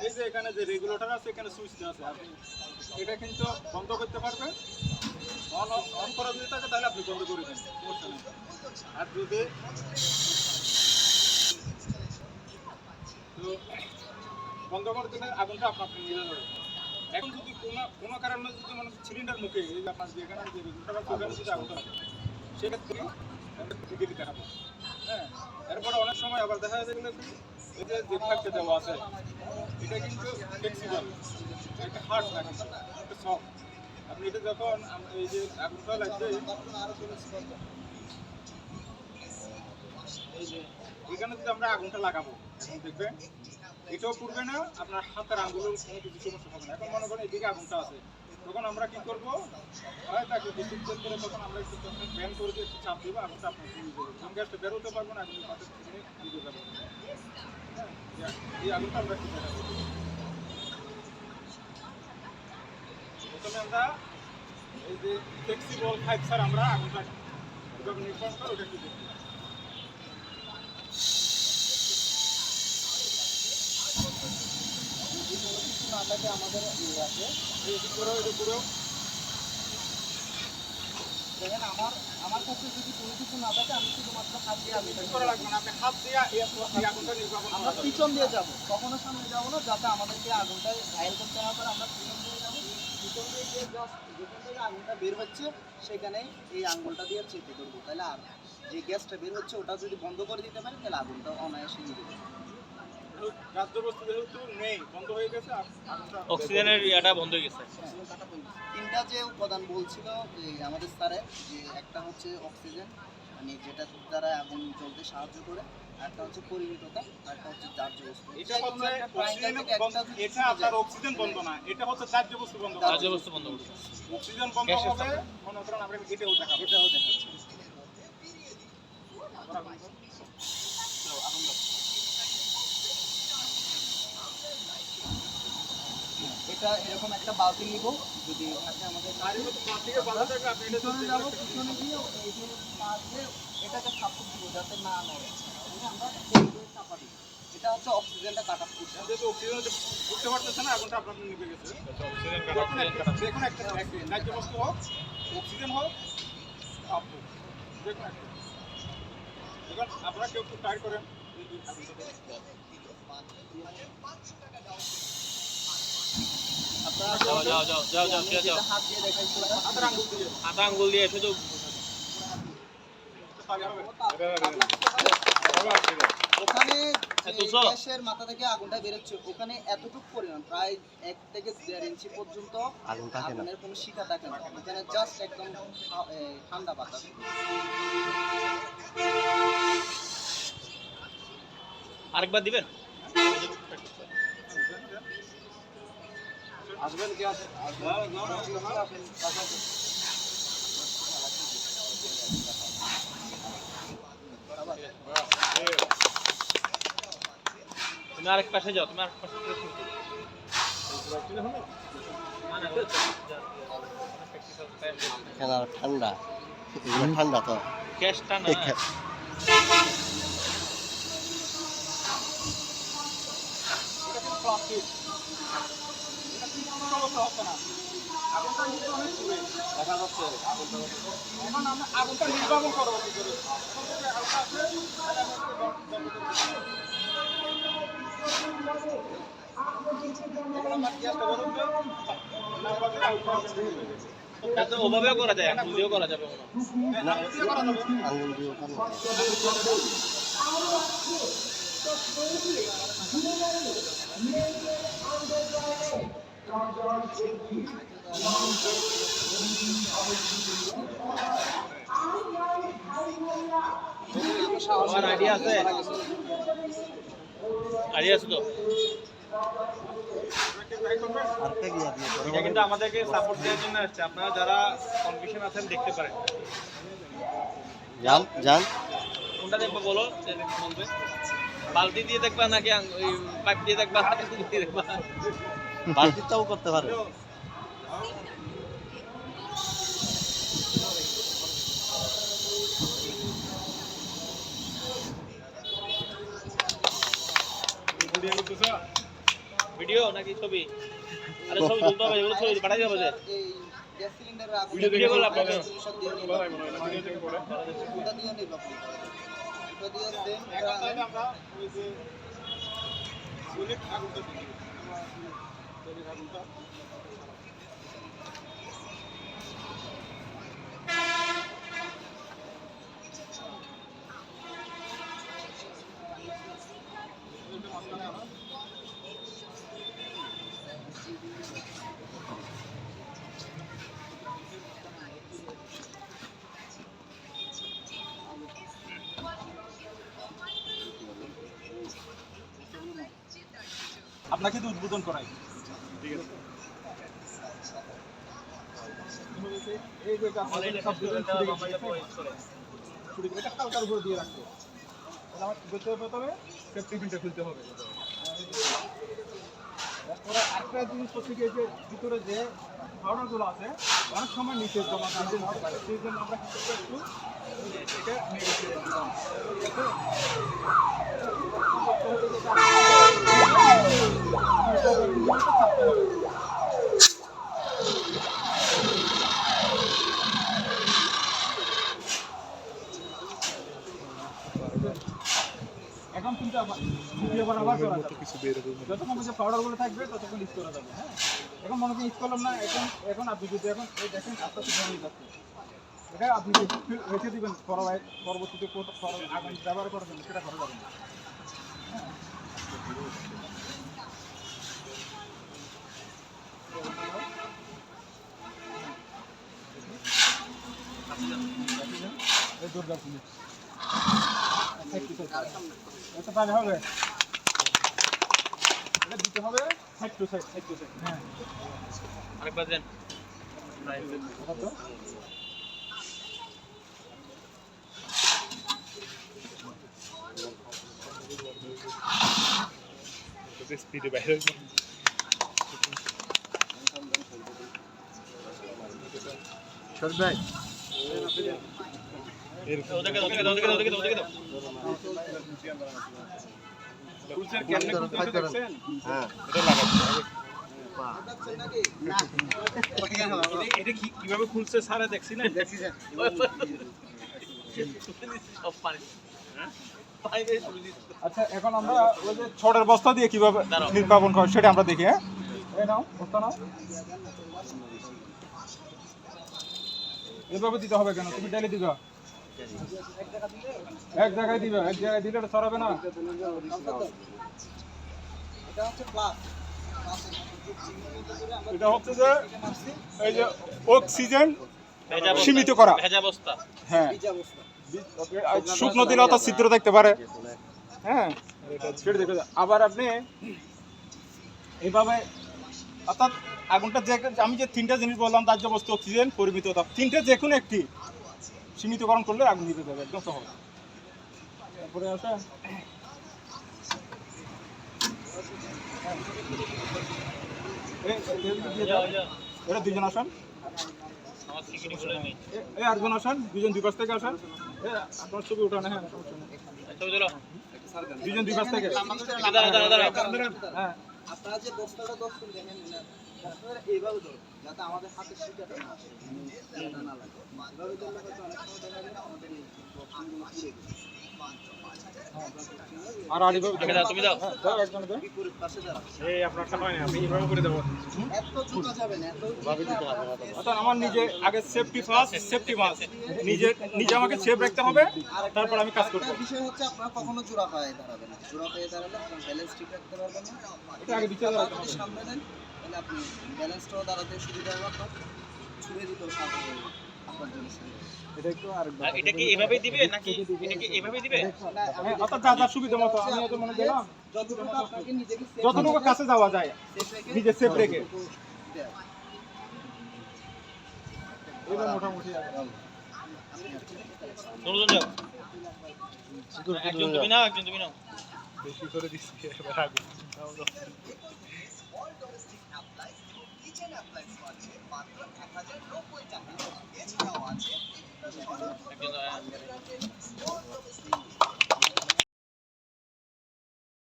এই যে এখানে যে রেগুলেটর আছে, এখানে সুইচ আছে, আপনি এটা কিন্তু বন্ধ করতে পারবেন। অন অন করা যদি থাকে তাহলে আপনি বন্ধ করে দেন, সমস্যা নেই। আর যদি তো বন্ধ করে দিলে আগুনটা আপনার নিভে যাবে। এখন যদি কোনো কারণে যদি মানে সিলিন্ডার মুখে এই যে আপনার যেখানে যে রেগুলেটর আছে ওখানে যদি আগুনটা লাগে, সেক্ষেত্রে ঢেকে দিতে হবে। হ্যাঁ, এরপরে অনেক সময় আবার দেখা যায় যেগুলো কি এই যে ফাইভটা দেওয়া আছে, এটা কিন্তু ফ্লেক্সিবল, এটা হার্ড না, কিন্তু এটা সফট। আপনি এটা যখন এই যে আগুনটা লাগবে, এই যে এখানে যদি আমরা আগুনটা লাগাবো, এখন দেখবেন এটাও পুড়বে না, আপনার হাতের আঙ্গুলের কোনো কিছু সমস্যা হবে না। এখন মনে করেন এদিকে আগুনটা আছে, তখন আমরা কি করবো, হয় তাকে বিদ্যুৎ তেল করে তখন আমরা একটু ব্যান করে দিয়ে একটু চাপ দিব, আগুনটা আপনার পুড়ে যাবে, তখন গ্যাসটা বেরোতে পারবো না, আগুনের পাশে থেকে নিতে যাবো। হ্যাঁ, এই আগুনটা আমরা একটু দেখাবো। প্রথমে আমরা এই যে ফ্লেক্সিবল পাইপ ছাড়া আমরা আগুনটা কীভাবে নির্মাণ করে ওটা একটু দেখি। আমাদের আছে দেখেন, আমার কাছে যদি কোনো কিছু না থাকে, আমি শুধুমাত্র হাত দিয়ে আগুনটা করা লাগবে না, আপনি হাত দিয়ে এই আগুনটা নির্বাপন, আমরা পিছন দিয়ে যাবো, কখনো সামনে যাবো না, যাতে আমাদেরকে আগুনটা ঘায়ল করতে না পারে। আমরা পিছন দিয়ে যাবো, পিছন দিয়ে যে জাস্ট যেখান থেকে আগুনটা বের হচ্ছে সেখানে এই আঙুলটা দিয়ে চেপে ধরবো, তাহলে আর যে গ্যাসটা বের হচ্ছে ওটা যদি বন্ধ করে দিতে পারি তাহলে আগুনটা অনায়াসে নিভে যাবে। অক্সিজেনের ইয়াটা বন্ধ হয়ে গেছে। তিনটা যে উপাদান বলছিল যে আমাদের স্যারে, যে একটা হচ্ছে অক্সিজেন, মানে যেটা দ্বারা আগুন জ্বলতে সাহায্য করে, একটা হচ্ছে পরিমিততা, আর একটা হচ্ছে দাহ্য বস্তু। এটা হচ্ছে এটা আপনার অক্সিজেন বন্ধ না, এটা হচ্ছে দাহ্য বস্তু বন্ধ। দাহ্য বস্তু বন্ধ করছে। অক্সিজেন বন্ধ হবে, মনে করেন আমরা এটাও দেখাবো, দেখাচ্ছি। এটা এরকম একটা বালতি নিব, যদি থাকে আমাদের পিছনে যাবো, পিছনে গিয়ে এই যে পাশে এটাকে সাপোর্ট দিব যাতে না নড়ে, আমরা চাপা দিই। এটা হচ্ছে অক্সিজেনটা কাট অফ করছে, যেহেতু অক্সিজেন উঠতে পারতেছে না, আগুনটা আপনার নিভে গেছে। দেখুন একটা ন্যায্য বস্তু হোক, অক্সিজেন হোক, তাপ হোক, দেখুন একটা। এখন আপনারা কেউ একটু ট্রাই করেন। হাত আঙ্গুল দিয়ে শুধু ওখানে গ্যাসের মাথা থেকে আগুনটা বেরোচ্ছে, ওখানে এতটুকু পরিমাণ প্রায় 1 থেকে 1.5 ইঞ্চি পর্যন্ত আগুনের কোনো শিখা থাকে না, ওখানে জাস্ট একদম ঠান্ডা বাতাস। আরেকবার দিবেন, আসবেন কি আসেন? তুমি আরেক পাশে যাও, তুমি আরেক পাশে ঠান্ডা, ঠান্ডা তো গ্যাসটা না। দেখা যাচ্ছে এখন আমরা আগুনটা নির্বাপন করবো কি করে। ওভাবেও করা যায়, আঙুল দিয়েও করা যাবে। আঙুল দিয়ে ওখানে আইডিয়া আছে, আইডিয়া আছে তো। এটা কিন্তু আমাদেরকে সাপোর্ট দেওয়ার জন্য আসছে, আপনারা যারা কনফিউশন আছেন দেখতে পারেন। যান যান, কোনটা দেখবো বলো, বলবে বালতি দিয়ে দেখবা নাকি ওই পাইপ দিয়ে দেখবা, দিয়ে দেখবা। বালতিটাও করতে পারে। ভিডিও নাকি ছবি? আরে ছবি তুলতে হবে, এগুলো ছবি পাঠাই যাবে যে। এই গ্যাস সিলিন্ডারের আগুন ভিডিও করলে আপনাকে সব দিয়ে নিয়ে ওটা দিয়ে নেই বাপু ওটা দিয়ে দেন এখন তাহলে আমরা ওই যে বুলেট আগুনটা দিই বুলেট আগুনটা আপনাকে তো উদ্বোধন করাই ঠিক আছে এই যে সব ছুরি এটা কালকার উপর দিয়ে রাখতে তাহলে আমার করতে হবে প্রথমে সেফটি পিনটা খুলতে হবে তারপরে একটা জিনিস হচ্ছে কি যে ভিতরে যে পাউডারগুলো আছে অনেক সময় নিচে জমা থাকে সেই জন্য আমরা কি করবো একটু এটা নেগেটিভ দিলাম এখন কিন্তু আবার করা যাবে যতক্ষণ যে পাউডারগুলো থাকবে ততক্ষণ ইউজ করা যাবে হ্যাঁ এখন মনে করেন ইউজ করলাম না এখন আপনি যদি এখন এই দেখেন আস্তে আস্তে জমে যাচ্ছে এটা আপনি রেখে দিবেন পরবর্তীতে আগুন ব্যবহার করবেন সেটা করা যাবে না দুর্গা পুলিশ এটা তাহলে হবে এটা দিতে হবে সাইড টু সাইড হ্যাঁ আরেকবার দেন স্পিডে বাইরে সর ভাই ওদেরকে ওদেরকে দাও ফুলসের কেমনে খুলতে দেখছেন হ্যাঁ এটা লাগাচ্ছি এটা কিভাবে খুলছে স্যার দেখছিলেন সব পানি আচ্ছা এখন আমরা ওই যে ছড়ের বস্তা দিয়ে কিভাবে নির্বাপন করে সেটা আমরা দেখি হ্যাঁ এই নাও বস্তা নাও এভাবে দিতে হবে কেন তুমি ডেলি দিবা এক জায়গায় দিবে এক জায়গায় দিলে এটা ছড়াবে না এটা হচ্ছে প্লাস এটা হচ্ছে যে এই যে অক্সিজেন সীমিত করা ভেজা বস্তা হ্যাঁ ভিজা অবস্থা শুকনো দিলে অত ছিদ্র থাকতে পারে হ্যাঁ সেটা দেখে আবার আপনি এইভাবে অর্থাৎ আগুনটা যে আমি যে তিনটা জিনিস বললাম দাহ্য বস্তু অক্সিজেন পরিমিত তাপ তিনটে যে কোনো একটি সীমিতকরণ করলে আগুন নিতে যাবে একদম সহজ তারপরে আছে এটা দুজন আসেন আমার সিকিউরিটি বলে নেই এই আটজন আসেন দুজন দুই পাশ থেকে আসেন আপনার ছবি উঠানে হ্যাঁ ছবি তোলো দুজন দুই পাশ থেকে হ্যাঁ আপনারা যে বস্তাটা দর্শন দেখেন না বস্তাটা এইভাবে ধরুন যাতে আমাদের হাতে শিকাটা না আসে এটা না লাগে এইভাবে ধরলে হয়তো অনেক সময় দেখা যায় আমাদের এই বক্সগুলো পুড়ে যায় আর আরিভাবে তুমি দাও দাও একজন দাও বিপরীত পাশে দাঁড়ান এই আপনার টাকা হয় না আমি এইভাবে করে দেবো এত ঝুঁকা যাবে না এত অর্থাৎ আমার নিজে আগে সেফটি ফার্স্ট সেফটি মাস্ট নিজে আমাকে সেফ রাখতে হবে তারপর আমি কাজ করব একটা বিষয় হচ্ছে আপনারা কখনো জোড়া পায়ে দাঁড়াবেন না জোড়া পায়ে দাঁড়ালে আপনার ব্যালেন্স ঠিক রাখতে পারবেন না এটা আগে বিচার পা যদি সামনে নেন তাহলে আপনি ব্যালেন্সটাও দাঁড়াতে সুবিধা হবে আপনার ছুঁড়ে দিতেও সাহায্য করবে আপনার জন্য সুবিধা এটা একটু আরেকবার এটা কি এভাবেই দিবে নাকি এটা কি এভাবেই দিবে হ্যাঁ অর্থাৎ যা যা সুবিধা মতো আমি হয়তো মনে গেলাম যতটুকু আপনাকে নিজেকে যতটুকু কাছে যাওয়া যায় নিজে সেফ রেখে এবার মোটামুটি দুজন যাও একজন তুমি নাও একজন তুমি নাও বেশি করে দিচ্ছি এবার আগে একজন